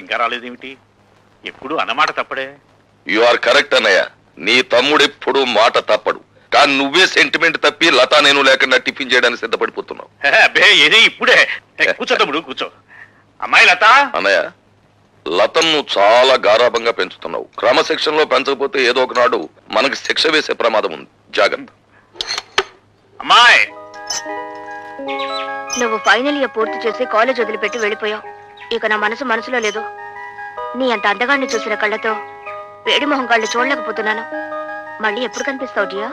ఇంకా రాలేదేమిటి? ఎప్పుడు అన్నమాట తప్పడే. యు ఆర్ కరెక్ట్ అన్నయ్య. నీ తమ్ముడు ఎప్పుడు మాట తప్పడు. కానీ నువ్వే సెంటిమెంట్ తప్పి లతా నేను లేకుండా టిఫిన్ చేయడానికి సిద్ధపడిపోతున్నావు. అబ్బే ఏది ఇప్పుడే. కూర్చో తమ్ముడు కూర్చో. అమ్మాయి లత. అన్నయ్య, లతను నువ్వు చాలా గారాభంగా పెంచుతున్నావు. క్రమశిక్షణలో పెంచకపోతే ఏదో ఒకనాడు మనకి శిక్ష వేసే ప్రమాదం ఉంది. జాగ్రత్త. అమ్మాయి, నువ్వు ఫైనల్ ఇయర్ పూర్తి చేసి కాలేజ్ వదిలిపెట్టి వెళ్ళిపోయావు. ఇక నా మనసులో లేదు. నీ అంత అందగాన్ని చూసిన కళ్ళతో వేడి మొహం కళ్ళు చూడలేకపోతున్నాను. మళ్ళీ ఎప్పుడు కనిపిస్తావు డియా?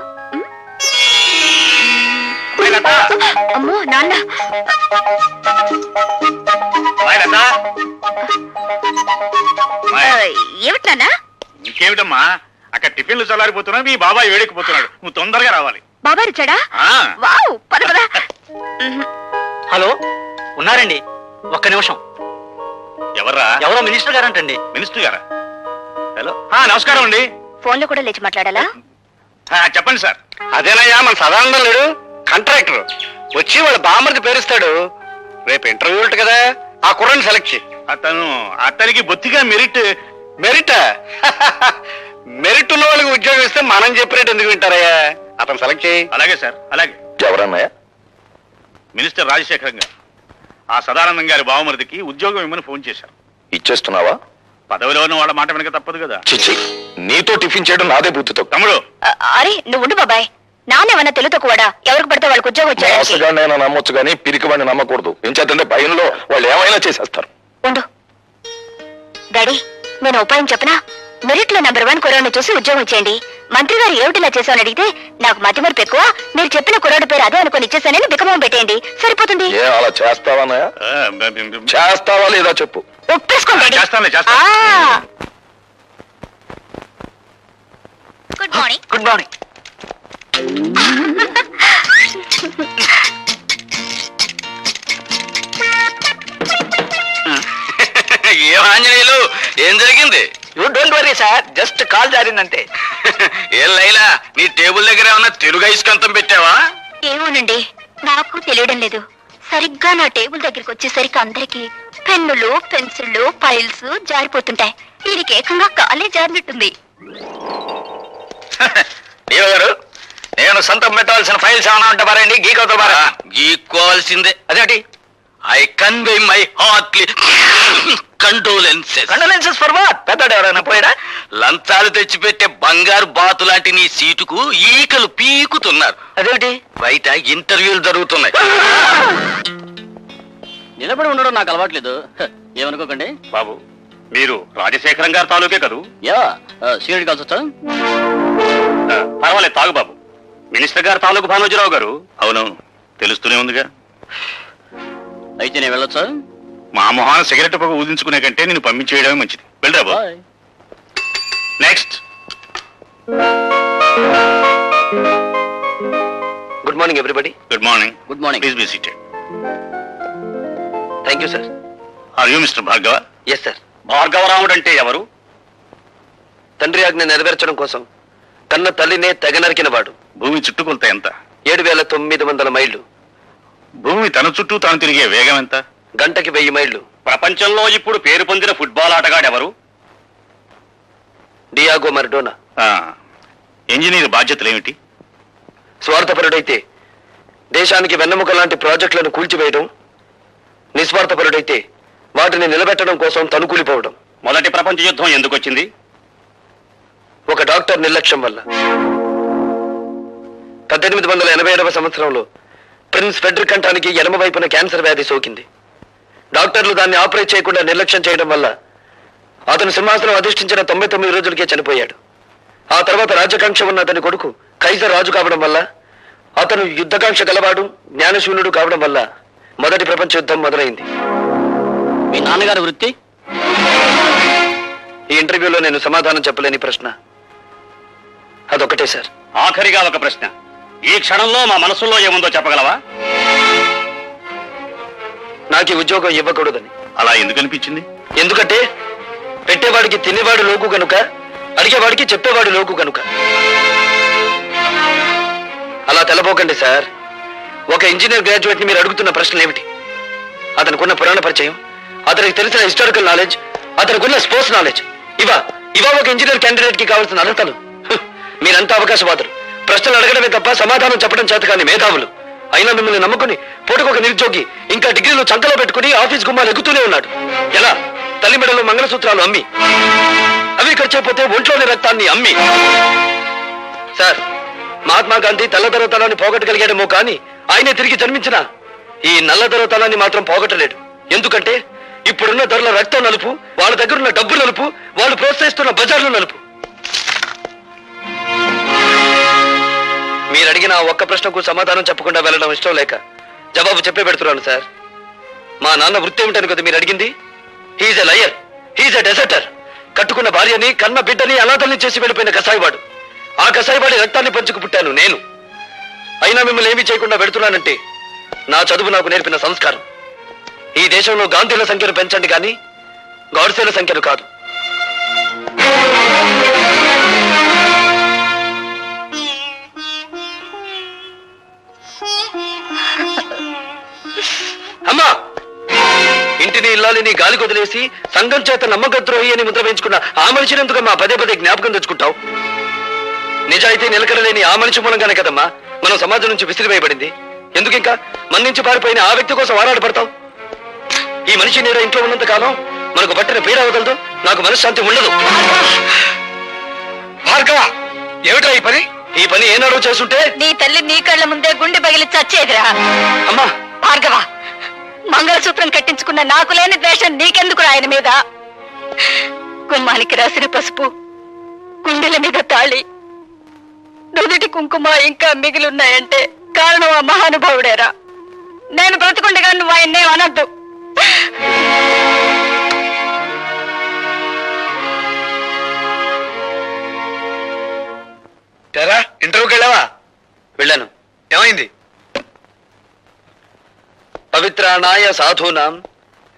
అమ్మో నాన్న. ఏమిటి నాన్న? ఇంకేమిటమ్మా, అక్కడ టిఫిన్లు చల్లారిపోతున్నా, మీ బాబాయ్ వేడెక్కిపోతున్నాడు. నువ్వు తొందరగా రావాలి. బాబాయ్ వచ్చాడా? వావ్, పద పద. హలో, ఉన్నారండి? ఒక్క నిమిషం. ఎవర్రా? ఎవరో మినిస్టర్ గారంటండి. మినిస్టర్ గారా? హలో, నమస్కారం అండి. ఫోన్ లో కూడా లేచి మాట్లాడాలా? చెప్పండి సార్. అదేనయ్యా, మన సదానందం లేడు, కాంట్రాక్టర్ వచ్చి వాళ్ళ బామ్మర్ది పేరుస్తాడు. రేపు ఇంటర్వ్యూ ఉంటుంది కదా, ఆ కుర్రని సెలెక్ట్ చేయి. అతనికి బొత్తిగా మెరిట్. మెరిట్ మెరిట్ ఉన్న వాళ్ళకి ఉద్యోగం ఇస్తే మనం చెప్పినట్టు ఎందుకు వింటారయ్యా? అతను సెలెక్ట్ చేయి. అలాగే సార్, అలాగే. ఎవరన్నయ్య? మినిస్టర్ రాజశేఖరం గారు ఆ సదానందం గారి బావమరిదికి ఉద్యోగం ఇమ్మని ఫోన్ చేశారు. ఇచ్చేస్తున్నావా? పదవిలో ఉన్న వాళ్ళ మాట వెనక తప్పదు కదా. చిచ్చి, నీతో టిఫిన్ చేయడం నాదే బుద్ధితో. తమ్ముడు, అరే నువ్వు ఉండు బాబాయ్. నానేమన్నా తెలుతో కూడా ఎవరికి పడితే వాళ్ళకి ఉద్యోగం వచ్చాడు. నమ్మొచ్చు కానీ పిరికి వాడిని నమ్మకూడదు. ఏం చేద్దంటే భయంలో వాళ్ళు ఏమైనా చేసేస్తారు. ఉండు డాడీ, నేను ఉపాయం చెప్పనా? మెరిట్ లో నెంబర్ 1 కుర్రాడిని చూసి ఉద్యోగం ఇచ్చేయండి. మంత్రి గారు ఏమిటిలా చేశామని అడిగితే నాకు మతి మరపు ఎక్కువ, మీరు చెప్పిన కుర్రాడి పేరు అదే అనుకుని ఇచ్చేసానని బికమం పెట్టేయండి, సరిపోతుంది. అలా చేస్తావా? చేస్తావా లేదా చెప్పు. ఒప్పేసుకోండి. Good morning. Good morning. ఏం ఆంజనేయులు, ఏం జరిగింది? You don't worry sir, just call జారిందంటే. ఏం లైలా, నీ టేబుల్ దగ్గర ఏమన్నా తెలుగు ఐస్కంతం పెట్టావా? ఏమోనండి, నాకు తెలియడం లేదు. సరిగ్గా నా టేబుల్ దగ్గరికి వచ్చేసరికి అందరికి పెన్నులు, పెన్సిళ్ళు, ఫైల్స్ జారిపోతుంటాయి. వీరికి ఏకంగా కాలే జారినట్టుంది. గారు, నేను సొంతం పెట్టవలసిన ఫైల్స్ ఏమైనా ఉంటే పారండి. గీకోవాల్సిందే. అదేంటి? I convey my heartly condolences. Condolences for what? పెద్దడు ఎవరైనా పోయాడా? లంచాలు తెచ్చిపెట్టే బంగారు బాతు లాంటి నీ సీటుకు ఈకలు పీకుతున్నారు. అదేంటి? బయట ఇంటర్వ్యూలు జరుగుతున్నాయి. నిలబడి ఉండడం నాకు అలవాట్లేదు, ఏమనుకోకండి. బాబు, మీరు రాజశేఖరం గారి తాలూకే కదూ? యా, సీనియర్ కాల్స్ వచ్చా? పర్వాలేదు, తాగు బాబు. మినిస్టర్ గారు తాలూకు భానోజీరావు గారు. అవును, తెలుస్తూనే ఉందిగా. అయితే నేను వెళ్ళొచ్చా? మా మొహాన సిగరెట్ పొగ ఊదించుకునే కంటే నేను పంపించేయడమే మంచిది. వెళ్ళరా బాబు. Next. Good morning everybody. Good morning. Good morning. Please be seated. Thank you sir. Are you mister Bhargava? Yes sir. Bhargavaramudu అంటే ఎవరు? తండ్రి ఆజ్ఞ నెరవేర్చడం కోసం కన్న తల్లినే తెగ నరికిన వాడు. భూమి చుట్టుకొలత ఎంత? 7,900 మైళ్ళు. భూమి తన చుట్టూ తాను తిరిగే వేగం ఎంత? గంటకి 1000 మైళ్ళు. ప్రపంచంలో ఇప్పుడు పేరు పొందిన ఫుట్బాల్ ఆటగాడెవరు? Diego Maradona. ఇంజనీర్ బాధ్యతలు ఏమిటి? స్వార్థపరుడైతే దేశానికి వెన్నెముక లాంటి ప్రాజెక్టులను కూల్చివేయడం, నిస్వార్థపరుడైతే వాటిని నిలబెట్టడం కోసం తనుకూలిపోవడం. మొదటి ప్రపంచ యుద్ధం ఎందుకు వచ్చింది? ఒక డాక్టర్ నిర్లక్ష్యం వల్ల. 1887వ సంవత్సరంలో ప్రిన్స్ ఫెడ్రిక్ కంఠానికి ఎడమ వైపున క్యాన్సర్ వ్యాధి సోకింది. డాక్టర్లు దాన్ని ఆపరేట్ చేయకుండా నిర్లక్ష్యం చేయడం వల్ల అతను సింహాసనం అధిష్ఠించిన 99 రోజులకే చనిపోయాడు. ఆ తర్వాత రాజకాంక్ష ఉన్న అతని కొడుకు కైజర్ రాజు కావడం వల్ల, అతను యుద్ధకాంక్ష గలవాడు, జ్ఞానశూన్యుడు కావడం వల్ల మొదటి ప్రపంచ యుద్ధం మొదలైంది. మీ నాన్నగారి వృత్తి? ఈ ఇంటర్వ్యూలో నేను సమాధానం చెప్పలేని ప్రశ్న అదొకటే సార్. ఆఖరిగా ఒక ప్రశ్న. ఈ క్షణంలో మా మనసులో ఏముందో చెప్పగలవా? నాకు ఈ ఉద్యోగం ఇవ్వకూడదని. అలా ఎందుకు అనిపించింది? ఎందుకంటే పెట్టేవాడికి తినేవాడు లోకు కనుక, అడిగేవాడికి చెప్పేవాడు లోకు కనుక. అలా తెలబోకండి సార్. ఒక ఇంజనీర్ గ్రాడ్యుయేట్ ని మీరు అడుగుతున్న ప్రశ్నలు ఏమిటి? అతనుకున్న పురాణ పరిచయం, అతనికి తెలిసిన హిస్టారికల్ నాలెడ్జ్, అతనికి ఉన్న స్పోర్ట్స్ నాలెడ్జ్, ఇవా ఒక ఇంజనీర్ క్యాండిడేట్ కి కావాల్సిన అర్హతలు. మీరంతా అవకాశవాదులు, ప్రశ్నలు అడగడమే తప్ప సమాధానం చెప్పడం చేత కానీ మేధావులు. అయినా మిమ్మల్ని నమ్ముకుని పూటకొక నిరుద్యోగి ఇంకా డిగ్రీలు చంకలో పెట్టుకుని ఆఫీస్ గుమ్మాలు ఎక్కుతూనే ఉన్నాడు. ఎలా? తల్లి మెడలో మంగళసూత్రాలు అమ్మి, అవి ఖర్చైపోతే ఒంట్లోని రక్తాన్ని అమ్మి. సార్, మహాత్మా గాంధీ తెల్లదొరతనాన్ని పోగొట్టగలిగాడేమో కానీ ఆయనే తిరిగి జన్మించిన ఈ నల్లదొరతనాన్ని మాత్రం పోగొట్టలేడు. ఎందుకంటే ఇప్పుడున్న ధరల రక్తం నలుపు, వాళ్ళ దగ్గరున్న డబ్బు నలుపు, వాళ్ళు ప్రోత్సహిస్తున్న బజార్లు నలుపు. మీరు అడిగిన ఆ ఒక్క ప్రశ్నకు సమాధానం చెప్పకుండా వెళ్ళడం ఇష్టం లేక జవాబు చెప్పే పెడుతున్నాను సార్. మా నాన్న వృత్తి ఏమిటని కదా మీరు అడిగింది? He's a liar, he's a deserter. కట్టుకున్న భార్యని, కన్న బిడ్డని అనాథల్ని చేసి వెళ్ళిపోయిన కసాయివాడు. ఆ కసాయివాడి రక్తాన్ని పంచుకు పుట్టాను నేను. అయినా మిమ్మల్ని ఏమీ చేయకుండా పెడుతున్నానంటే నా చదువు నాకు నేర్పిన సంస్కారం. ఈ దేశంలో గాంధీల సంఖ్యను పెంచండి కానీ గాడ్సేల సంఖ్యను కాదు. అమ్మా, ఇంటిని ఇల్లాలిని గాలి కొదిలేసి సంఘం చేత నమ్మకద్రోహి అని ముద్ర వేయించుకున్న ఆ మనిషిని ఎందుకమ్మా పదే పదే జ్ఞాపకం తెచ్చుకుంటావు? నిజాయితీ నిలకడలేని ఆ మనిషి మూలంగానే కదమ్మా మనం సమాజం నుంచి విసిరివేయబడింది. ఎందుకు ఇంకా మన నుంచి పారిపోయిన ఆ వ్యక్తి కోసం ఆరాటపడతావు? ఈ మనిషి నీడ ఇంట్లో ఉన్నంత కాలం మనకు పట్టిన పీడ వదలదు, నాకు మనశ్శాంతి ఉండదు. భార్గవ, ఏమిటా ఈ పని ఏనాడో చేస్తుంటే నీ తల్లి నీ కళ్ళ ముందే గుండె పగిలి చచ్చేదిరా. అమ్మా భార్గవ, మంగళసూత్రం కట్టించుకున్న నాకు లేని ద్వేషం నీకెందుకు ఆయన మీద? గుమ్మానికి రాసిన పసుపు, గుండెల మీద తాళి, నుదుటి కుంకుమ ఇంకా మిగిలిన్నాయంటే కారణం ఆ మహానుభావుడేరా. నేను బ్రతుకుండగా నువ్వు ఆయన్నే అనద్దు. ఇంటర్వ్యూకి వెళ్ళావా? వెళ్ళాను. ఏమైంది? పవిత్రాణాయ సాధూనాం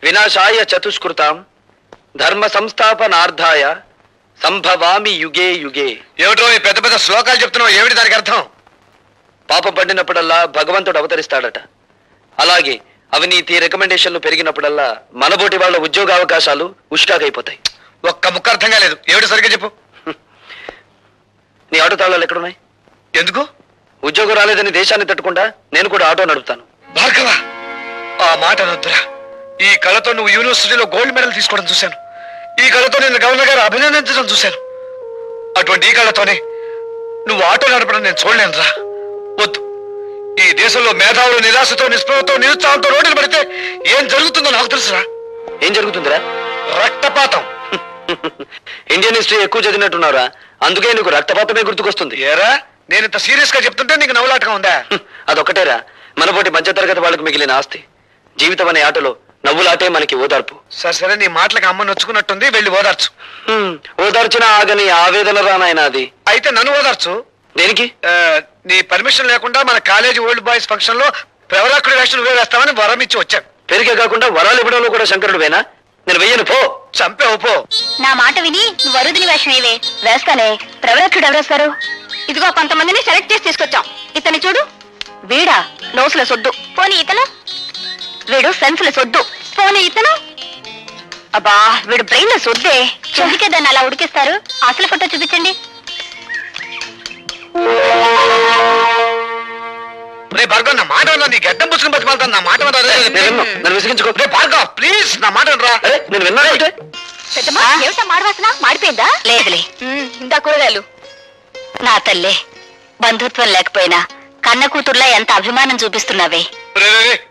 వినాశాయ చతుష్కృతాం ధర్మ సంస్థాపనార్థాయ సంభవామి యుగే యుగే. ఏమిటో ఈ పెద్ద పెద్ద శ్లోకాలు చెప్తున్నావు, ఏమిటి దానికి అర్థం? పాపం పండినప్పుడల్లా భగవంతుడు అవతరిస్తాడట. అలాగే అవినీతి రికమెండేషన్లు పెరిగినప్పుడల్లా మనబోటి వాళ్ళ ఉద్యోగ అవకాశాలు ఉష్కాగైపోతాయి. ఒక్క ముక్క అర్థం కాలేదు, ఏమిటి సరిగ్గా చెప్పు. నీ ఆటో తాళాలు ఎక్కడున్నాయి? ఎందుకు? ఉద్యోగం రాలేదని దేశాన్ని తట్టుకుండా నేను కూడా ఆటో నడుపుతాను. భార్గవ, ఆ మాట అనొద్దురా. ఈ కళతో నువ్వు యూనివర్సిటీలో గోల్డ్ మెడల్ తీసుకోవడం చూశాను. ఈ కళతో నేను గవర్నర్ గారు అభినందించడం చూశాను. అటువంటి ఈ కళతోనే నువ్వు ఆటో నడపడం నేను చూడలేనురా. వద్దు. ఈ దేశంలో మేధావులు నిరాశతో, నిస్పృహతో, నిరుత్సాహంతో రోడ్డులు పడితే ఏం జరుగుతుందో నాకు తెలుసురా. ఏం జరుగుతుందిరా? రక్తపాతం. ఇండియన్ హిస్టరీ ఎక్కువ చదివినట్టున్నారా, అందుకే నీకు రక్తపాతమే గుర్తుకొస్తుంది. ఏరా, నేను ఇంత సీరియస్ గా చెప్తుంటే నీకు నవ్వులాటగా ఉందా? అదొక్కటేరా మనపోటి మధ్యతరగతి వాళ్ళకి మిగిలిన ఆస్తి. జీవితం అనే ఆటలో నవ్వులాటే మనకి ఓదార్పు. సరే, నీ మాటలకు అమ్మ నొచ్చుకున్నట్టుంది, వెళ్ళి ఓదార్చు. ఓదార్చిన ఆగని ఆవేదన రానాయన అది. అయితే నన్ను ఓదార్చు. దేనికి? నీ పర్మిషన్ లేకుండా మన కాలేజీ ఓల్డ్ బాయ్స్ ఫంక్షన్ లో ప్రవరాకుడి వేషం నువ్వే వేస్తామని వరం ఇచ్చి వచ్చాను. పెరిగే కాకుండా వరాలు ఇవ్వడంలో కూడా శంకరుడు వేనా? నేను వెయ్యను, పో. చంపేవు, పో. నా మాట విని నువ్వు వరుదిని వేషం ఏవే వేస్తానే. ప్రవరక్షుడు ఎవరేస్తారు? ఇదిగో కొంతమందిని సెలెక్ట్ చేసి తీసుకొచ్చాం. ఇతని చూడు. వీడా నోసుల సొద్దు. పోనీ ఇతను? వీడు సెన్సుల సొద్దు. పోనీ ఇతను? అబ్బా, వీడు బ్రెయిన్ సొద్దే. ఎందుకే దాన్ని అలా ఉడికిస్తారు? అసలు ఫోటో చూపించండి. భార్గవ్, నా మాట నీ గడ్డం పుచ్చుకుని బతిమాలతాను. నా మాట నన్ను విసిగించుకో. భార్గవ్, ప్లీజ్ నా మాట రా. నేను విన్నాను. పెద్దమ్మా, ఏమిటా మాడవాసన? మాడిపోయిందా? లేదులే, ఇందా కూరగాయలు. నా తల్లే, బంధుత్వం లేకపోయినా కన్న కూతుర్లా ఎంత అభిమానం చూపిస్తున్నావే.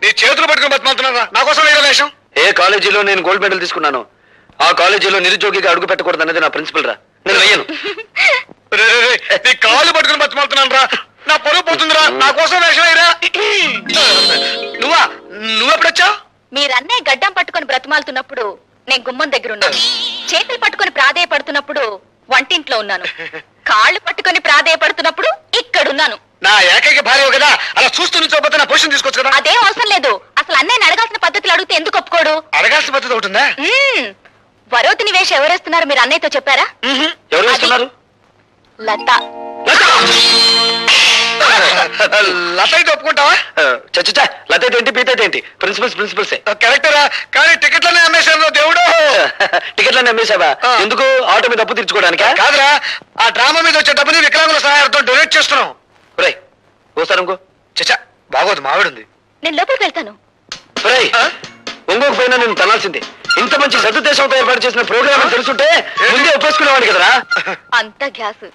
నీ చేతులు పట్టుకుని బతిమాలుతున్నారా? నా కోసం వేరే వేషం. ఏ కాలేజీలో నేను గోల్డ్ మెడల్ తీసుకున్నాను ఆ కాలేజీలో నిరుద్యోగిగా అడుగు పెట్టకూడదు అనేది నా ప్రిన్సిపల్ రా. నేను వెయ్యను. నీ కాళ్ళు పట్టుకుని బతిమాలుతున్నాను రా. నా పరువు పోతుందిరా. నా కోసం వేషం వేయరా. నువ్వెప్పుడొచ్చావు? మీరన్నే గడ్డం పట్టుకొని బ్రతిమాలుతున్నప్పుడు నేను గుమ్మం దగ్గర ఉన్నాను. చేతులు పట్టుకొని ప్రాధేయపడుతున్నప్పుడు వంటింట్లో ఉన్నాను. కాళ్ళు పట్టుకొని ప్రాధేయపడుతున్నప్పుడు ఇక్కడున్నాను. నా ఏకైక భార్య కదా, అలా చూస్తూ నుంచోపోతే నా పొజిషన్ తీసుకోవచ్చు కదా. అదేం అవసరం లేదు. అసలు అన్నయ్యని అడగాల్సిన పద్ధతులు అడిగితే ఎందుకు ఒప్పుకోడు? అడగాల్సిన పద్ధతి ఒకటిందా? వరోతిని వేషం ఎవరేస్తున్నారు మీరు అన్నయ్యతో చెప్పారా? ఎవరు వేస్తున్నారు? లత. లత అయితే ఒప్పుకుంటావా? చచ్చా, లత అయితే ఏంటి, పీత అయితే ఏంటి? ప్రిన్సిపల్సే. కరెక్టరా, కానీ టికెట్లనే అమ్మేశాను. టికెట్లన్నీ అమ్మేశావా? ఎందుకు? ఆటో మీద అప్పు తీర్చుకోవడానికా? కాదురా, ఆ డ్రామా మీద వచ్చే డబ్బుని వికలాంగుల సహాయంతో డొనేట్ చేస్తున్నాం. ఒరేయ్, ఓసారి ఇంకో. చచ్చా, బాగోదు, మావిడుంది. నేను లోపలికి వెళ్తాను. ఒరేయ్, ఒంగోకు పోయినా నేను తనాల్సిందే. ఇంత మంచి సదుద్దేశంతో ఏర్పాటు చేసిన ప్రోగ్రామ్ అని తెలుసుంటే ముందే ఒప్పేసుకునేవాడిని కదరా. అంతా గ్యాస్,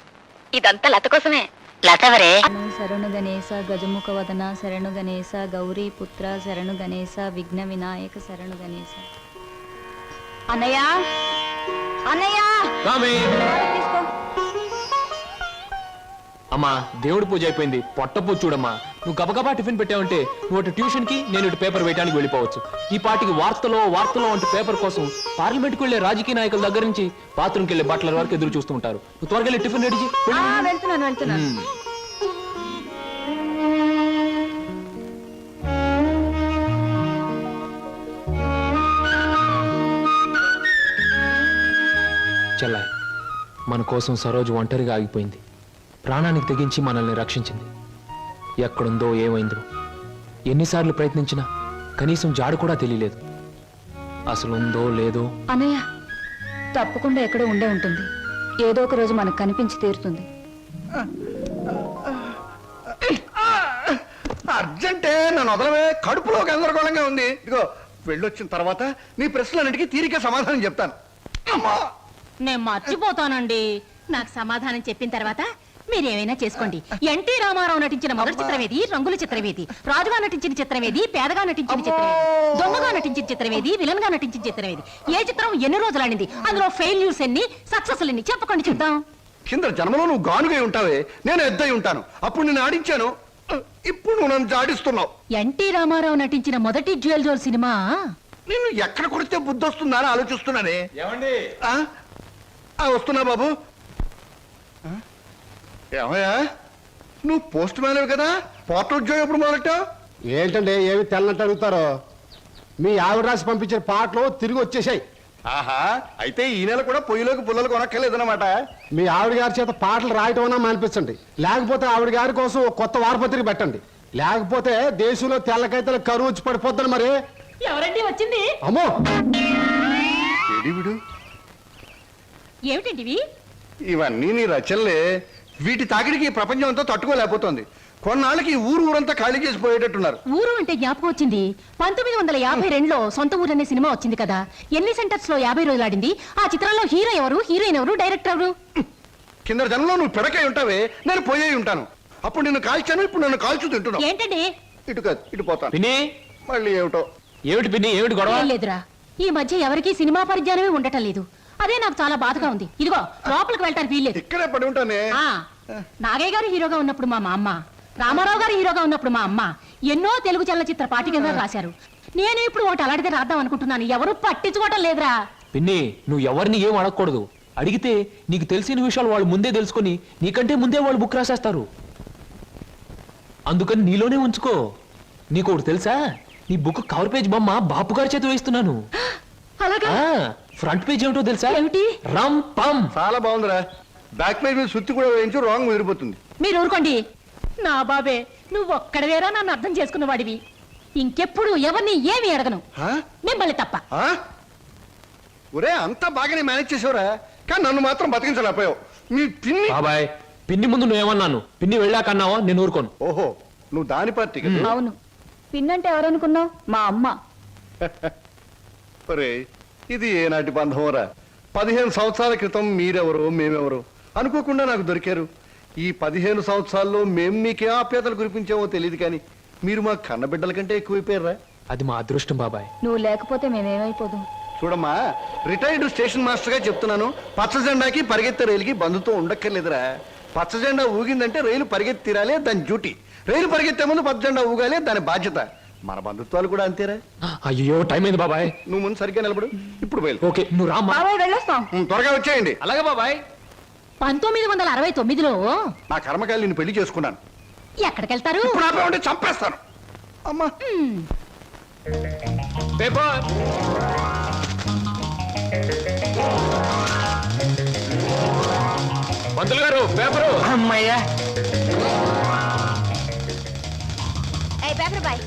ఇదంతా లత కోసమే. లతవరే శరణు గణేశ గజముఖ వదన శరణు గణేశ గౌరీ పుత్ర శరణు గణేశ విఘ్న వినాయక శరణు గణేశ. అన్నయ్య అన్నయ్య తీసుకో. అమ్మా దేవుడి పూజ అయిపోయింది, పొట్ట పూజ చూడమ్మా. నువ్వు గబగబా టిఫిన్ పెట్టావంటే నువ్వు అటు ట్యూషన్ కి, నేను ఇటు పేపర్ వేయడానికి వెళ్ళిపోవచ్చు. ఈ పాటికి వార్తలో అంటూ పేపర్ కోసం పార్లమెంట్కి వెళ్లే రాజకీయ నాయకుల దగ్గర నుంచి బాత్రూమ్కి వెళ్లే బట్టల వరకు ఎదురు చూస్తూ ఉంటారు. నువ్వు త్వరగా వెళ్ళి టిఫిన్ రెడీ చేయి. వెళ్తున్నాను. చెల్లాయ్, మన కోసం సరోజు ఒంటరిగా ఆగిపోయింది. ప్రాణానికి తెగించి మనల్ని రక్షించింది. ఎక్కడుందో ఏమైందో ఎన్నిసార్లు ప్రయత్నించినా కనీసం జాడు కూడా తెలియలేదు. అసలు ఉందో లేదో. అన్నయ్య తప్పకుండా ఎక్కడో ఉండే ఉంటుంది. ఏదో ఒక రోజు మనకు కనిపించి తీరుతుంది. అర్జెంటే నన్ను వదలవే, కడుపులో గందరగోళంగా ఉంది. ఇదిగో వెళ్ళొచ్చిన తర్వాత నీ ప్రశ్నలన్నిటికీ తీరిక సమాధానం చెప్తాను. అమ్మా, నేను మర్చిపోతానండి. నాకు సమాధానం చెప్పిన తర్వాత మీరేమైనా చేసుకోండి. ఎన్టీ రామారావు నటించిన మొదటి చిత్రమేది, రంగుల చిత్రమేది, రాజుగా నటించిన చిత్రమేది, పేదగా నటించిన చిత్రమేది, దొంగగా నటించిన చిత్రమేది, విలన్ గా నటించిన చిత్రమేది, ఏ చిత్రం ఎన్ని రోజులు ఆడింది, అందులో ఫెయిల్యూర్స్ ఎన్ని, సక్సెస్ ఎన్ని చెప్పకండి చూద్దాం. కింద జన్మలో నువ్వు గానుగై ఉంటావే, నేను ఎద్దై ఉంటాను. అప్పుడు నేను ఆడించాను, ఇప్పుడు నువ్వు నన్ను జాడిస్తున్నావు. ఎన్టీ రామారావు నటించిన మొదటి జ్యువెల్ జోల్ సినిమా నిన్ను ఎక్కడ కొడితే బుద్ధి వస్తుందా అని ఆలోచిస్తున్నానే. వస్తున్నా బాబు. ఏమయ్యా, నువ్వు పోస్ట్ మ్యాన్ కదా, పోర్ట్ ఉద్యోగం ఎప్పుడు మొదలెట్టావు? ఏంటంటే ఏమి తెల్లనట్టు అడుగుతారో. మీ ఆవిడ రాసి పంపించిన పాటలు తిరిగి వచ్చేసాయి. ఆహా, అయితే ఈ నెల కూడా పొయ్యిలోకి పుల్లలు కొనక్కర్లేదన్నమాట. మీ ఆవిడ గారి చేత పాటలు రాయటం అన్నా మానిపించండి. లేకపోతే ఆవిడ గారి కోసం ఒక కొత్త వారపత్రిక పెట్టండి. లేకపోతే దేశంలో తెల్లకైతే కరువు వచ్చి పడిపోద్దని. మరి ఎవరండి వచ్చింది? అమ్మో, విడు ఏమిటండి ఇవన్నీ నీ రచనలే. వీటి తాకిడికి ఈ ప్రపంచం అంతా తట్టుకోలేకపోతుంది. కొన్నాళ్ళకి ఈ ఊరంతా ఖాళీ చేసి పోయేటట్టున్నారు. ఊరు అంటే జ్ఞాపకం వచ్చింది. 1952లో సొంత ఊరు అనే సినిమా వచ్చింది కదా. ఎన్ని సెంటర్స్ లో 50 రోజులు ఆడింది. ఆ చిత్రంలో హీరో ఎవరు, హీరోయిన్ ఎవరు, డైరెక్టర్ ఎవరు? కింద జనంలో నువ్వు పిడకై ఉంటావే, నేను పోయే ఉంటాను. అప్పుడు నిన్ను కాల్చాను, ఇప్పుడు నన్ను కాల్చు తింటున్నావు. ఏంటండి? ఇటు కాదు, ఇటు పోతాను. పిన్ని, మళ్ళీ ఏమిటో. ఏమిటి పిన్ని, ఏమిటి గొడవ? ఏం లేదురా, ఈ మధ్య ఎవరికి సినిమా పరిజ్ఞానమే ఉండటం లేదు. అదే నాకు చాలా బాధగా ఉంది. ఇదిగో లోపలికి వెళ్ళటానికి వీల్లేదు. ఇక్కడే పడి ఉంటానే. నాగయ్య గారు హీరోగా ఉన్నప్పుడు మా అమ్మ, రామారావు గారు హీరోగా ఉన్నప్పుడు మా అమ్మ ఎన్నో తెలుగు చలనచిత్ర పాఠ్యగ్రంథాలు రాశారు. నేను ఇప్పుడు ఒకటి అలాంటిదే రాద్దాం అనుకుంటున్నాను. ఎవరు పట్టించుకోవటం లేదురా. పిన్ని, నువ్వు ఎవరిని ఏం అడగకూడదు. అడిగితే నీకు తెలిసిన విషయాలు వాళ్ళు ముందే తెలుసుకొని నీకంటే ముందే వాళ్ళు బుక్ రాసేస్తారు. అందుకని నీలోనే ఉంచుకో. నీకు ఒకటి తెలుసా, నీ బుక్ కవర్ పేజ్ బొమ్మ బాపు గారి చేత వేస్తున్నాను. అలాగా? ఫ్రంట్ పేజ్ ఏమిటో తెలుసా? ఏమిటి? రమ్ పమ్. చాలా బాగుందిరా. బ్యాక్ పేజ్ మీద సుత్తి కూడా వేయించు, రాంగ్ ముదిరిపోతుంది. మీరు ఊరుకోండి. నా బాబే, నువ్వు ఒక్కడవేరా నన్ను అర్థం చేసుకున్న వాడివి. ఇంకెప్పుడు ఎవరిని ఏమి అడగను, మిమ్మల్ని తప్ప. ఒరే, అంతా బాగానే మేనేజ్ చేసేవరా, కానీ నన్ను మాత్రం బతికించలేకపోయావు. మీ పిన్ని. బాబాయ్, పిన్ని ముందు నువ్వేమన్నాను, పిన్ని వెళ్ళాకన్నావా నేను ఊరుకోను. ఓహో, నువ్వు దాని పార్టీ కదా. అవును, పిన్నంటే ఎవరనుకున్నావు? మా అమ్మ. ఒరే, ఇది ఏనాటి బంధమోరా. 15 సంవత్సరాల క్రితం మీరెవరో మేమెవరో అనుకోకుండా నాకు దొరికారు. ఈ 15 సంవత్సరాల్లో మేము మీకే ఆప్యాతలు కురిపించామో తెలియదు, కానీ మీరు మా కన్నబిడ్డల కంటే ఎక్కువైపోయారా. అది మా అదృష్టం బాబాయ్. నువ్వు లేకపోతే మేమేమైపోదు. చూడమ్మా, రిటైర్డ్ స్టేషన్ మాస్టర్ గా చెప్తున్నాను, పచ్చ జెండాకి పరిగెత్తే రైలుకి బంధుతో ఉండక్కర్లేదురా. పచ్చ జెండా ఊగిందంటే రైలు పరిగెత్తి తీరాలే, దాని డ్యూటీ. రైలు పరిగెత్తే ముందు పచ్చ జెండా ఊగాలే, దాని బాధ్యత. మన బంధుత్వాలు కూడా అంతేరా. అయ్యో, టైం అయింది బాబాయ్. నువ్వు ముందు సరిగ్గా నిలబడు, ఇప్పుడు బయలు. ఓకే, నువ్వు రామ్మా. బాబాయ్ వెళ్ళొస్తాం. త్వరగా వచ్చేయండి. అలాగే బాబాయ్. 1969లో నా కర్మకాయలు నిన్ను పెళ్లి చేసుకున్నాను. ఎక్కడికెళ్తారు? ఇప్పుడు ఆపే ఉంటే చంపేస్తాను. అమ్మా, పేపర్. పంతులు గారు, పేపరు. అమ్మయ్యా, పేపర్ బాయ్.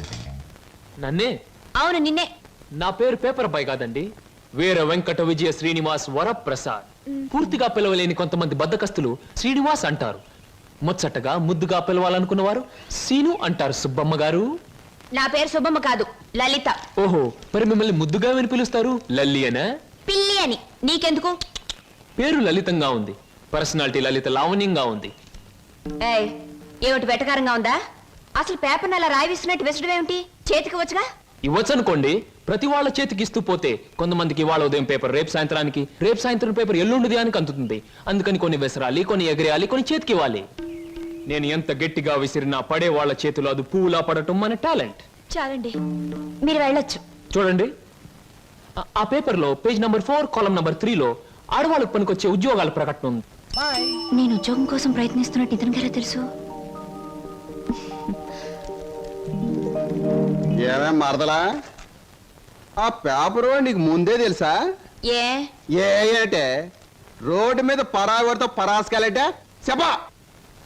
నన్నే? అవును, నిన్నే. నా పేరు పేపర్ బాయ్ కాదండి, వీర వెంకట విజయ శ్రీనివాస్ వరప్రసాద్. పూర్తిగా పిలవలేని కొంతమంది బద్దకస్తులు శ్రీనివాస్ అంటారు. ముచ్చటగా ముద్దుగా పిలవాలనుకున్న వారు సీను అంటారు. సుబ్బమ్మ గారు, నా పేరు శుభమ్మ కాదు, లలిత. ఓహో, మరి మిమ్మల్ని ముద్దుగా విని పిలుస్తారు లల్లి అనా? పిల్లి అని. నీకెందుకు? పేరు లలితంగా ఉంది, పర్సనాలిటీ లలిత లావణ్యంగా ఉంది. ఏయ్, ఏమిటి వెటకారంగా ఉందా? అసలు పేపర్ అలా రాయిస్తున్నట్టు విసడం ఏమిటి? చేతికి వచ్చుగా. ఇవ్వచ్చనుకోండి, ప్రతి వాళ్ళ చేతికి ఇస్తూ పోతే కొంతమందికి ఇవాళ ఉదయం పేపర్ రేపు సాయంత్రానికి, రేపు సాయంత్రం పేపర్ ఎల్లుండి దానికి అందుతుంది. అందుకని కొన్ని విసరాలి, కొన్ని ఎగిరేయాలి, కొన్ని చేతికి ఇవ్వాలి. నేను ఎంత గట్టిగా విసిరినా పడే వాళ్ళ చేతిలో అది పువ్వులా పడటం మన టాలెంట్. చాలండి, మీరు వెళ్ళొచ్చు. చూడండి, ఆ పేపర్ లో పేజ్ నంబర్ 4 కాలం నంబర్ 3లో ఆడవాళ్ళకు పనికొచ్చే ఉద్యోగాల ప్రకటన ఉంది. నేను ఉద్యోగం కోసం ప్రయత్నిస్తున్నట్టు ఇతనికి ఎలా తెలుసు? ఏమేం మరదలా, ఆ పేపరు నీకు ముందే తెలుసా? ఏ ఏంటే రోడ్డు మీద పరాగడితో పరాసుకెళ్ళటే చెప్పా.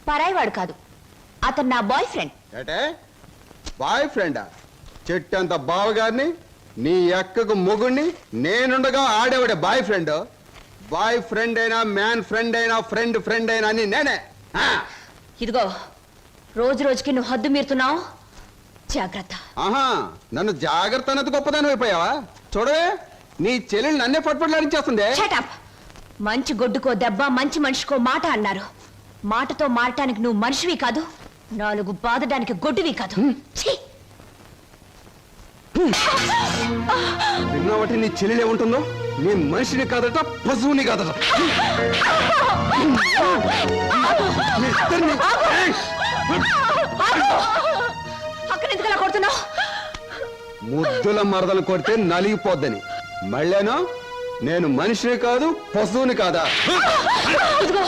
పరాయివాడు కాదు, అతను నా బాయ్ ఫ్రెండ్. ఏటే బాయ్ ఫ్రెండా? చెట్టంత బావగారిని, నీ ఎక్కకు మొగుణ్ణి, నేనుండగా ఆడేవాడే బాయ్ ఫ్రెండ్. బాయ్ ఫ్రెండ్ అయినా, మ్యాన్ ఫ్రెండ్ అయినా, ఫ్రెండ్ ఫ్రెండ్ అయినా అని నేనే. ఇదిగో, రోజు రోజుకి నువ్వు హద్దు మీరుతున్నావు, జాగ్రత్త. ఆహా, నన్ను జాగ్రత్త అన్నది గొప్పదాని అయిపోయావా? చూడవే, నీ చెల్లెలు నన్నే పట్టుపట్లాడించేస్తుంది. Shut up. మంచి గొడ్డుకో దెబ్బ, మంచి మనిషికో మాట అన్నారు. మాటతో మారటానికి నువ్వు మనిషివి కాదు, 4 బాదడానికి గొడ్డువి కాదు. ఛీ! విన్నావటి నీ చెల్లెలు ఏముంటుందో? నీ మనిషిని కాదట, పశువుని కాదట. మీ ఇద్దరిని- ఏయ్! అక్కడ ఎందుకు అలా కొడుతున్నావు? ముద్దుల మరదలు కొడితే నలిగిపోద్దని. మళ్ళేనో నేను మనిషిని కాదు, పశువుని కాదా? ఇదిగో,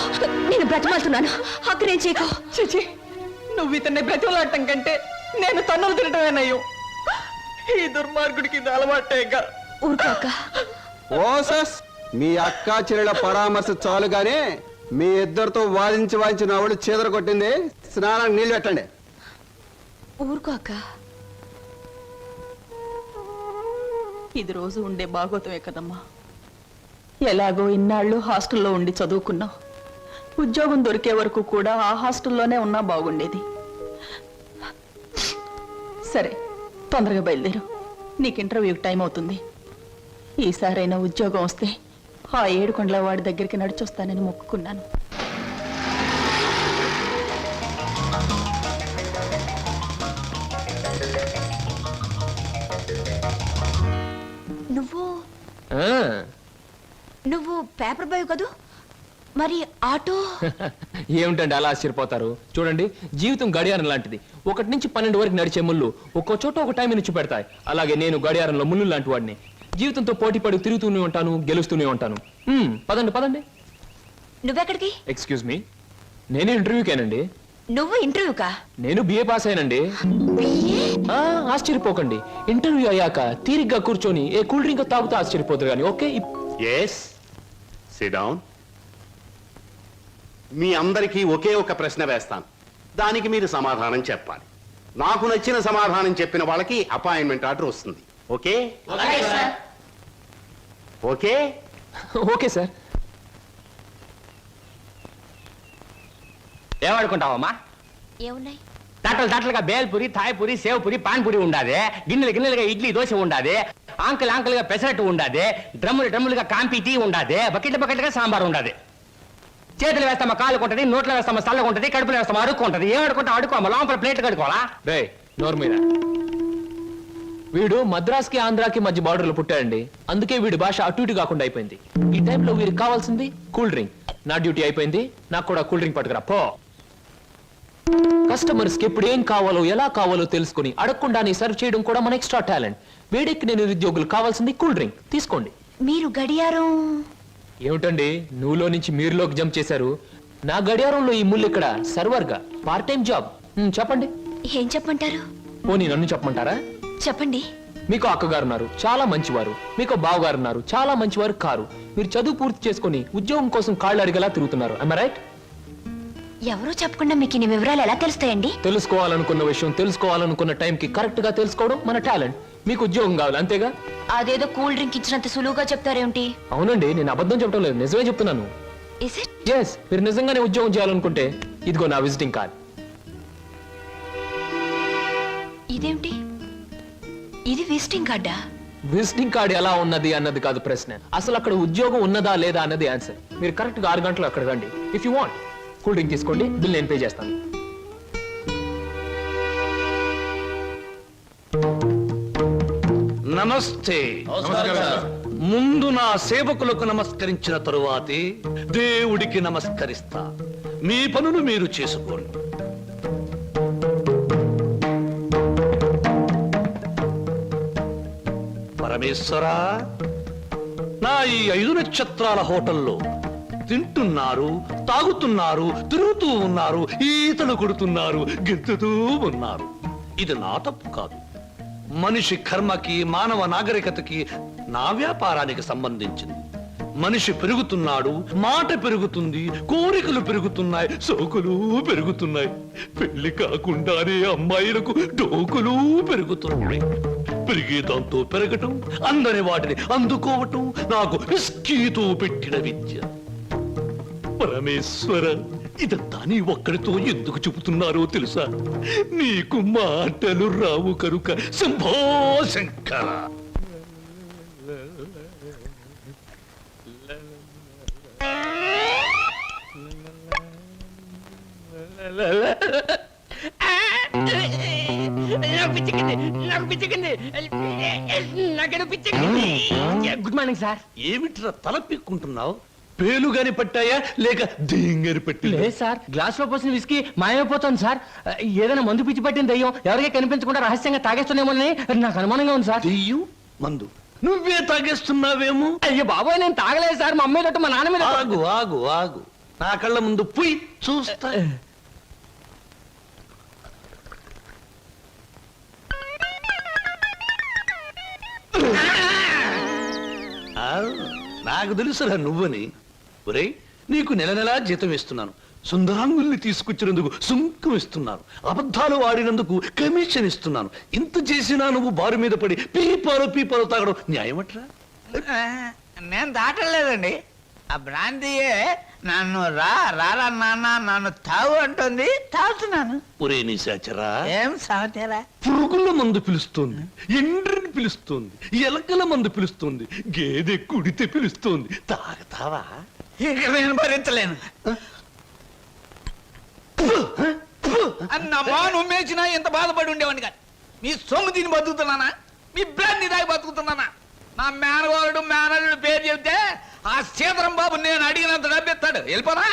నేను బ్రతిమాలుతున్నాను, అక్కడేం చేయకు. చిచి, నువ్వు ఇతన్ని బ్రతిమలాడటం కంటే నేను తన్నులు తినటమేనయ్యో. ఈ దుర్మార్గుడికి ఇది అలవాటేగా. ఊరుకో అక్క. ఓసస్, మీ అక్కా చెల్లెల పరామర్శ చాలుగానే మీ ఇద్దరితో వాదించి నా వాళ్ళు చీదర కొట్టింది. స్నానానికి నీళ్ళు పెట్టండి. ఊరుకో అక్క. ఇది రోజు ఉండే బాగోతమే కదమ్మా. ఎలాగో ఇన్నాళ్ళు హాస్టల్లో ఉండి చదువుకున్నావు. ఉద్యోగం దొరికే వరకు కూడా ఆ హాస్టల్లోనే ఉన్నా బాగుండేది. సరే, తొందరగా బయలుదేరు, నీకు ఇంటర్వ్యూకి టైం అవుతుంది. ఈసారైనా ఉద్యోగం వస్తే ఆ 7 కొండల వాడి దగ్గరికి నడిచొస్తానని మొక్కుకున్నాను. నువ్వు పేపర్ బాయ్ కదూ, మరి ఆటో? ఏమిటండి అలా ఆశ్చర్యపోతారు? చూడండి, జీవితం గడియారం లాంటిది. 1 నుంచి 12 వరకు నడిచే ముళ్ళు ఒక్కో చోట ఒక టైం నుంచి పెడతాయి. అలాగే నేను గడియారంలో ముళ్ళు లాంటి వాడిని. జీవితంతో పోటీ పడి తిరుగుతూనే ఉంటాను, గెలుస్తూనే ఉంటాను. పదండి పదండి. నువ్వెక్కడికి? ఎక్స్క్యూజ్ మీ, నేను ఇంటర్వ్యూకేనండి. నువ్వు ఇంటర్వ్యూకా? నేను బిఏ పాస్ అయినండి. ఆశ్చర్యపోకండి, ఇంటర్వ్యూ అయ్యాక తీరిగ్గా కూర్చొని ఏ కూల్ డ్రింక్ తాగుతూ ఆశ్చర్యపోతారు కానీ. Okay, yes, sit down. మీ అందరికీ ఒకే ఒక ప్రశ్న వేస్తాను, దానికి మీరు సమాధానం చెప్పాలి. నాకు నచ్చిన సమాధానం చెప్పిన వాళ్ళకి అపాయింట్మెంట్ ఆర్డర్ వస్తుంది. ఓకే? Okay okay sir. ఏమనుకుంటావమ్మా? ఏమున్నాయి? తట్టలుగా బేల్పూరి, థాయ్పూరి, సేవ్పూరి, పాన్పూరి ఉండాది. గిన్నెలుగా ఇడ్లీ దోశ ఉండాది. ఆంకలుగా పెసరట్టు ఉండాది. డ్రమ్ములుగా కాంపి టీ ఉండాది. బకెట్లుగా సాంబార్ ఉండాది. చేతులు వేస్తామా కాలు ఉంటది, నోట్లో వేస్తామా చల్లగా ఉంటది, కడుపులో వేస్తామా అడుక్కు ఉంటది. ఏం అడుకుంటా అడుకోమా, లోపల ప్లేట్ కడుకోవాలా? రే నోరు మీద. వీడు మద్రాస్కి ఆంధ్రాకి మధ్య బార్డర్లో పుట్టాడండి. అందుకే వీడి భాష అటు ఇటు కాకుండా అయిపోయింది. ఈ టైంలో వీరికి కావాల్సింది కూల్ డ్రింక్. నా డ్యూటీ అయిపోయింది, నాకు కూడా కూల్ డ్రింక్ పట్టుకురా పో. కస్టమర్స్ కి ఎప్పుడు ఏం కావాలో ఎలా కావాలో తెలుసుకుని అడగకుండానే సర్వ్ చేయడం కూడా మన ఎక్స్ట్రా టాలెంట్. వేడికి నేను నిరుద్యోగులు కావాల్సింది కూల్ డ్రింక్. తీసుకోండి. మీరు గడియారం? ఏమిటండి నువ్వులో నుంచి మీరులోకి జంప్ చేశారు? నా గడియారంలో ఈ ముళ్ళు ఇక్కడ సర్వర్ గా పార్ట్ టైం జాబ్. చెప్పండి. ఏం చెప్పమంటారు? పోనీ నన్ను చెప్పమంటారా? చెప్పండి. మీకు అక్కగారు ఉన్నారు, చాలా మంచివారు. మీకు బావగారు ఉన్నారు, చాలా మంచివారు కారు. మీరు చదువు పూర్తి చేసుకుని ఉద్యోగం కోసం కాళ్ళు అడిగేలా తిరుగుతున్నారు. am I right? ఎవరో చెప్పకుండా మీకు ఈ వివరాలు ఎలా తెలుస్తాయండి? తెలుసుకోవాలనుకున్న విషయం తెలుసుకోవాలనుకున్న టైంకి కరెక్ట్ గా తెలుసుకోవడం మన టాలెంట్. మీకు ఉద్యోగం కావాలి అంతేగా? అదేదో కూల్ డ్రింక్ ఇచ్చినంత సులువుగా చెప్తారేమిటి? అవునండి, నేను అబద్ధం చెప్పడం లేదు, నిజమే చెప్తున్నాను. Is it? ఎస్, మీరు నిజంగానే ఉద్యోగం చేయాలనుకుంటే ఇదిగో నా విజిటింగ్ కార్డ్. ఇదేమిటి? ఇది విజిటింగ్ కార్డా? విజిటింగ్ కార్డ్ ఎలా ఉన్నది అన్నది కాదు ప్రశ్న, అసలు అక్కడ ఉద్యోగం ఉన్నదా లేదా అన్నది ఆన్సర్. మీరు కరెక్ట్ గా 6 గంటలు అక్కడ రండి. If you want cool drink తీసుకోండి, బిల్ నేను పే చేస్తాను. నమస్తే. ముందు నా సేవకులకు నమస్కరించిన తరువాతే దేవుడికి నమస్కరిస్తా. మీ పనులు మీరు చేసుకోండి. పరమేశ్వరా, నా ఈ 5 నక్షత్రాల హోటల్లో తింటున్నారు, తాగుతున్నారు, తిరుగుతూ ఉన్నారు, ఈతలు కొడుతున్నారు, గెంతుతూ ఉన్నారు. ఇది నా తప్పు కాదు. మనిషి కర్మకి, మానవ నాగరికతకి, నా వ్యాపారానికి సంబంధించింది. మనిషి పెరుగుతున్నాడు, మాట పెరుగుతుంది, కోరికలు పెరుగుతున్నాయి, సోకులు పెరుగుతున్నాయి. పెళ్లి కాకుండానే అమ్మాయిలకు డోకులు పెరుగుతున్నాయి. పెరిగే దాంతో పెరగటం, అందని వాటిని అందుకోవటం నాకు రిస్కీతో పెట్టిన విద్య. పరమేశ్వర, ఇదంతా నీ ఒక్కడితో ఎందుకు చెబుతున్నారో తెలుసా? నీకు మాటలు రావు కనుక. Shambho Shankara. Good morning sir. ఏమిట్రా తల పిక్కుంటున్నావు? పేలుగాని పట్టాయా లేక దేంగని పట్టి? లేదు సార్, గ్లాస్ లో పోసిన విస్కీ మాయమైపోతుంది సార్. ఏదైనా మందు పిచ్చి పట్టిన దయ్యం ఎవరికీ కనిపించకుండా రహస్యంగా తాగేస్తున్నామోనని నాకు అనుమానంగా ఉంది సార్. దెయ్యం మందు నువ్వే తాగేస్తున్నావేమో? అయ్యో బాబోయ్, నేను తాగలేదు సార్. మా అమ్మాయి తోటి మా నాన్న మీద. ఆగు ఆగు ఆగు, నా కళ్ళ ముందు పుయ్ చూస్తా. నాకు తెలుసురా నువ్వని. ఒరేయ్, నీకు నెల నెలా జీతం ఇస్తున్నాను, సుందరాంగుల్ని తీసుకొచ్చినందుకు సుంకం ఇస్తున్నాను, అబద్ధాలు ఆడినందుకు కమిషన్ ఇస్తున్నాను. ఇంత చేసినా నువ్వు బారు మీద పడి పీపాలు తాగడం న్యాయమట్రా? నేను దాటలేదండి. ఆ బ్రాంతియే నన్ను రారా నాన్న నన్ను తాగు అంటుంది, తాగుతున్నాను. ఒరే నిశాచరా, ఏం సమాచారా? పురుగుల మందు పిలుస్తోంది, ఎండ్రిని పిలుస్తోంది, ఎలకల మందు పిలుస్తోంది, గేదె కుడితే పిలుస్తోంది. తాగతావా? ఇక నేను భరించలేను. అన్నమ్మా, నువ్వు మేచినా ఎంత బాధపడి ఉండేవాడిని కాదు. మీ సొమ్ము తిని బతుకుతున్నానా? మీ బ్రాంతి దాగి బతుకుతున్నానా? నా మేనల్లుడు పేరు చెబితే ఆ సీతారాం బాబు నేను అడిగినంత డబ్బిస్తాడు. వెళ్ళిపోతా.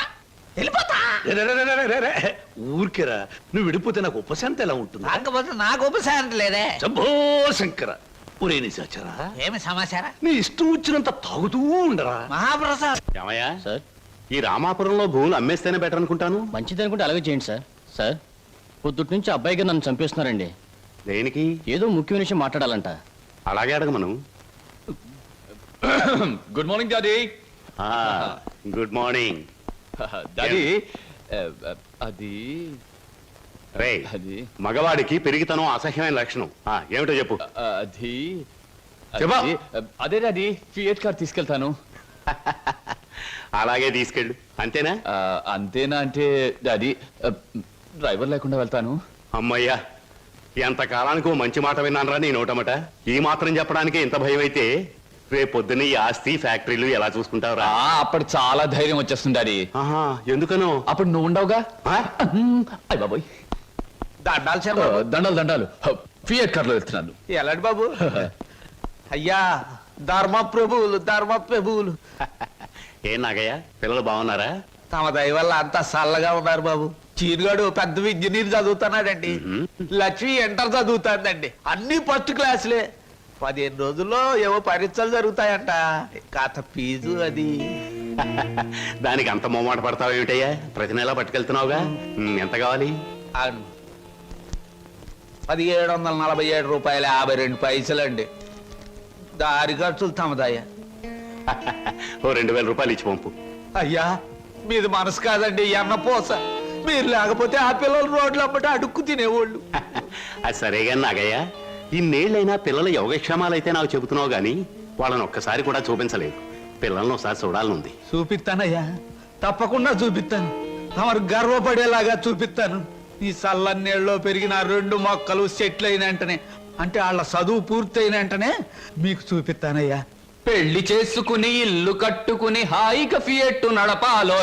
ఊరికేరా, నువ్వు విడిపోతే నాకు ఉపశాంతి ఎలా ఉంటుంది? కాకపోతే నాకు ఉపశాంతి లేదే. శంభో శంకర. ఒరే నిశాచరా, ఏమి సమాచారం? నీ ఇష్టం వచ్చినంత తాగుతూ ఉండరా. మహాప్రసాద్. ఏమయ్యా సార్, ఈ రామాపురంలో భూములు అమ్మేస్తేనే బెటర్ అనుకుంటాను. మంచిది అనుకుంటే అలాగే చేయండి సార్. సార్, పొద్దుటి నుంచి అబ్బాయిగా నన్ను చంపేస్తున్నారండి. దేనికి? ఏదో ముఖ్యమైన విషయం మాట్లాడాలంట. అలాగే అడగమను. Good morning daddy. Good morning daddy, అది రే. మగవాడికి పెరిగితనం అసహ్యమైన లక్షణం. ఏమిటో చెప్పు. అది చెప్పా. అదే డాడీ, ఫియట్ కార్ తీసుకెళ్తాను. అలాగే తీసుకెళ్ళు. అంతేనా? అంతేనా అంటే డాడీ, డ్రైవర్ లేకుండా వెళ్తాను. అమ్మయ్యా, ఎంత కాలానికి ఓ మంచి మాట విన్నానరా నీ నోటమట. ఈ మాత్రం చెప్పడానికి ఇంత భయం అయితే రేపు పొద్దున్న ఈ ఆస్తి ఫ్యాక్టరీలు ఎలా చూసుకుంటావురా? అప్పుడు చాలా ధైర్యం వచ్చేస్తుంది డాడీ. ఎందుకనో? అప్పుడు నువ్వు ఉండవుగా. అయ్య బాబోయ్, దండాలు ఫియట్ కార్లో వెళ్తున్నాను. ఎలాంటి బాబు? అయ్యా, ధర్మప్రభువులు. ఏం నాగయ్య, పిల్లలు బాగున్నారా? తమ దయ వల్ల అంతా చల్లగా ఉన్నారు బాబు. చీరుగాడు పెద్ద ఇంజనీర్ చదువుతున్నాడండి. లక్ష్మి ఇంటర్ చదువుతాడండి. అన్ని ఫస్ట్ క్లాసులే. 15 రోజుల్లో ఏవో పరీక్షలు జరుగుతాయంట. కాత ఫీజు అది. దానికి అంత మొమ్మాట పడతావు ఏమిటయ్యా? ప్రతి నెలా పట్టుకెళ్తున్నావుగా. ఎంత కావాలి? 1747 రూపాయలు 52 పైసలండి. దారి ఖర్చులు తమదయ్యా. ఓ 2000 రూపాయలు ఇచ్చి పంపు. అయ్యా, మీది మనసు కాదండి, అన్న పోస. మీరు లేకపోతే ఆ పిల్లలు రోడ్లు అమ్మట అడుక్కు తినేవాళ్ళు. అది సరేగా నాగయ్య, ఇన్నేళ్లైనా పిల్లల యోగక్షేమాలైతే నాకు చెబుతున్నావు గాని వాళ్ళని ఒక్కసారి కూడా చూపించలేదు. పిల్లల్ని ఒకసారి చూడాలనుంది. చూపిస్తానయ్యా, తప్పకుండా చూపిస్తాను. తమరు గర్వపడేలాగా చూపిస్తాను. ఈ చల్లన్నేళ్ళలో పెరిగిన 2 మొక్కలు సెటిల్ అయిన వెంటనే, అంటే వాళ్ళ చదువు పూర్తయిన వెంటనే మీకు చూపిస్తానయ్యా. పెళ్లి చేసుకుని ఇల్లు కట్టుకుని హాయిగా ఫియట్ నడపాలో.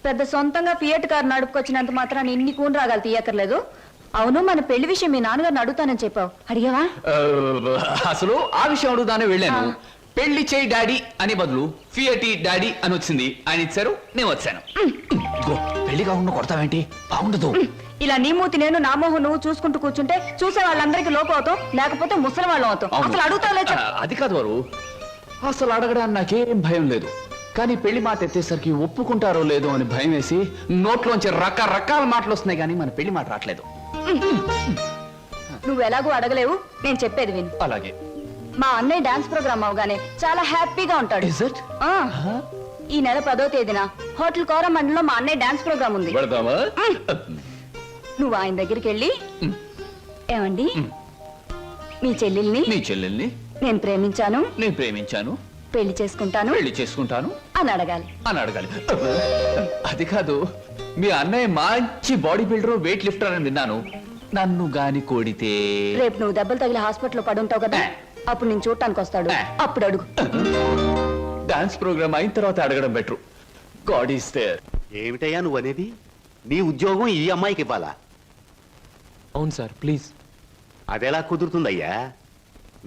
పెద్ద సొంతంగా ఫియట్ కారు నడుపుకొచ్చినంత మాత్రాన్ని ఇన్ని కూని రాగాలు తీయక్కర్లేదు. అవును, మన పెళ్లి విషయం మీ నాన్నగారిని అడుగుతానని చెప్పావు, అడిగావా? అసలు ఆ విషయం అడుగుదానే వెళ్ళాను. పెళ్లి చేయి డాడీ అని బదులు ఫియటి డాడీ అని వచ్చింది. ఆయన ఇచ్చారు, నేను వచ్చాను. పెళ్లి కాకుండా కొడతావేంటి? బాగుండదు. ఇలా నీ మూతి నేను, నా మోహం నువ్వు చూసుకుంటూ కూర్చుంటే చూసే వాళ్ళందరికీ లోపం అవుతాం, లేకపోతే ముసలి వాళ్ళం అవుతాం. అసలు అడుగుతావులే. అది కాదు వారు, అసలు అడగడానికి నాకేం భయం లేదు. కానీ పెళ్లి మాట ఎత్తేసరికి ఒప్పుకుంటారో లేదో అని భయం వేసి నోట్లోంచి రకరకాల మాటలు వస్తున్నాయి, కానీ మన పెళ్లి మాట రావట్లేదు. నువ్వు ఎలాగో అడగలేవు, నేను చెప్పేది విను. అలాగే. మా అన్నయ్య డాన్స్ ప్రోగ్రామ్ అవగానే చాలా హ్యాపీగా ఉంటాడు. Is it? ఈ నెల 10వ తేదీన హోటల్ కోరమండలో మా అన్నయ్య డాన్స్ ప్రోగ్రామ్ ఉంది. నువ్వు ఆయన దగ్గరికి వెళ్ళి, ఏమండి మీ చెల్లెల్ని నేను ప్రేమించాను, పెళ్లి చేసుకుంటాను అని అడగాలి. అది కాదు, మీ అన్నయ్య మంచి బాడీ బిల్డర్, వెయిట్ లిఫ్టర్ అని విన్నాను. నన్ను గాని కోడితే రేపు నువ్వు దెబ్బలు తగిలి హాస్పిటల్లో పడుంటావు కదా, అప్పుడు నేను చూడటానికి వస్తాడు, అప్పుడు అడుగు. డాన్స్ ప్రోగ్రామ్ అయిన తర్వాత అడగడం బెటర్. God is there. ఏమిటయ్యా నువ్వు అనేది? నీ ఉద్యోగం ఈ అమ్మాయికి ఇవ్వాలా? అవును సార్, ప్లీజ్. అదెలా కుదురుతుందయ్యా?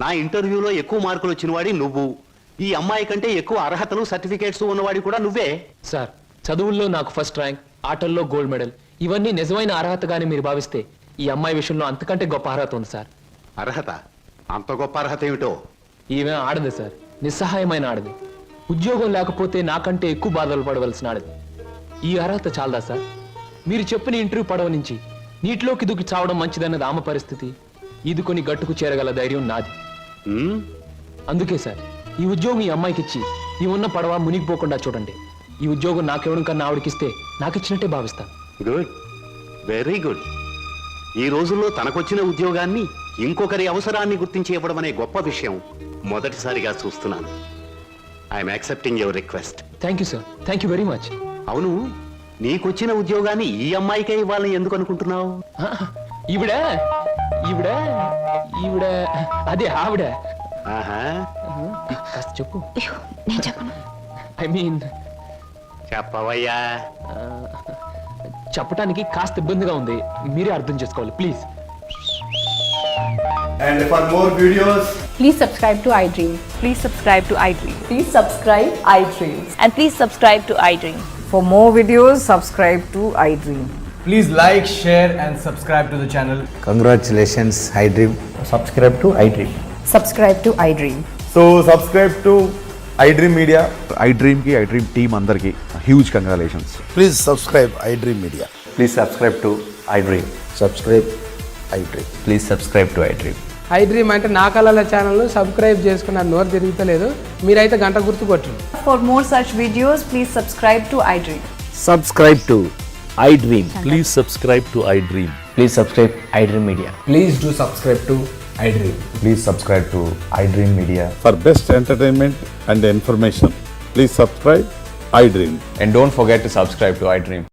నా ఇంటర్వ్యూలో ఎక్కువ మార్కులు వచ్చిన వాడి నువ్వు, ఈ అమ్మాయి కంటే ఎక్కువ అర్హతలు సర్టిఫికేట్స్ ఉన్నవాడి కూడా నువ్వే. సార్, చదువుల్లో నాకు ఫస్ట్ ర్యాంక్, ఆటల్లో గోల్డ్ మెడల్, ఇవన్నీ నిజమైన అర్హతగానే మీరు భావిస్తే ఈ అమ్మాయి విషయంలో అంతకంటే గొప్ప అర్హత ఉంది సార్. అర్హత? అంత గొప్ప అర్హత ఏమిటో? ఈమె ఆడదు సార్, నిస్సహాయమైన ఆడది. ఉద్యోగం లేకపోతే నాకంటే ఎక్కువ బాధలు పడవలసిన ఆడది. ఈ అర్హత చాలదా సార్? మీరు చెప్పిన ఇంటర్వ్యూ పడవ నుంచి నీటిలోకి దూకి చావడం మంచిదన్నది ఆమె పరిస్థితి. ఈదుకొని గట్టుకు చేరగల ధైర్యం నాది. అందుకే సార్, ఈ ఉద్యోగం ఈ అమ్మాయికి ఇచ్చి ఈ ఉన్న పడవ మునిగిపోకుండా చూడండి. ఈ ఉద్యోగం నాకెవడం కన్నా ఆవిడకిస్తే నాకిచ్చినట్టే భావిస్తాను. Good, very good. ఈ రోజుల్లో తనకొచ్చిన ఉద్యోగాన్ని ఇంకొకరి అవసరాన్ని గుర్తించి ఇవ్వడం అనే గొప్ప విషయం మొదటిసారిగా చూస్తున్నాను. I'm accepting your request. Thank you sir, thank you very much. అవును, నీకొచ్చిన ఉద్యోగాన్ని ఈ అమ్మాయికే ఇవ్వాలని ఎందుకు అనుకుంటున్నావు? ఈవిడ అదే ఆవిడ. కాస్త చెప్పు. నేను చెప్పను. ఐ మీన్ చెప్పవయ్యా. చెప్పడానికి కాస్త ఇబ్బందిగా ఉంది, మీరే అర్థం చేసుకోవాలి please. And for more videos, Please subscribe to iDream. Please subscribe to iDream. Please subscribe iDream. And please subscribe to iDream. For more videos, subscribe to iDream. please like, share and subscribe to the channel. Congratulations, iDream. Subscribe to iDream. Subscribe to iDream. So subscribe to iDream Media. iDream ki iDream team andarki huge congratulations. Please subscribe iDream Media. Please subscribe to iDream. Subscribe iDream. Please subscribe to iDream. iDream అంటే నా కళల ఛానల్ను subscribe చేసుకున్న నోరు తిరుగుతలేదు, మీరైతే గంట గుర్తు కొట్టండి. For more such videos, please subscribe to iDream. Subscribe to iDream. Please subscribe to iDream. Please subscribe iDream Media. Please do subscribe to iDream. Please subscribe to iDream Media. For best entertainment and information, please subscribe iDream. And don't forget to subscribe to iDream.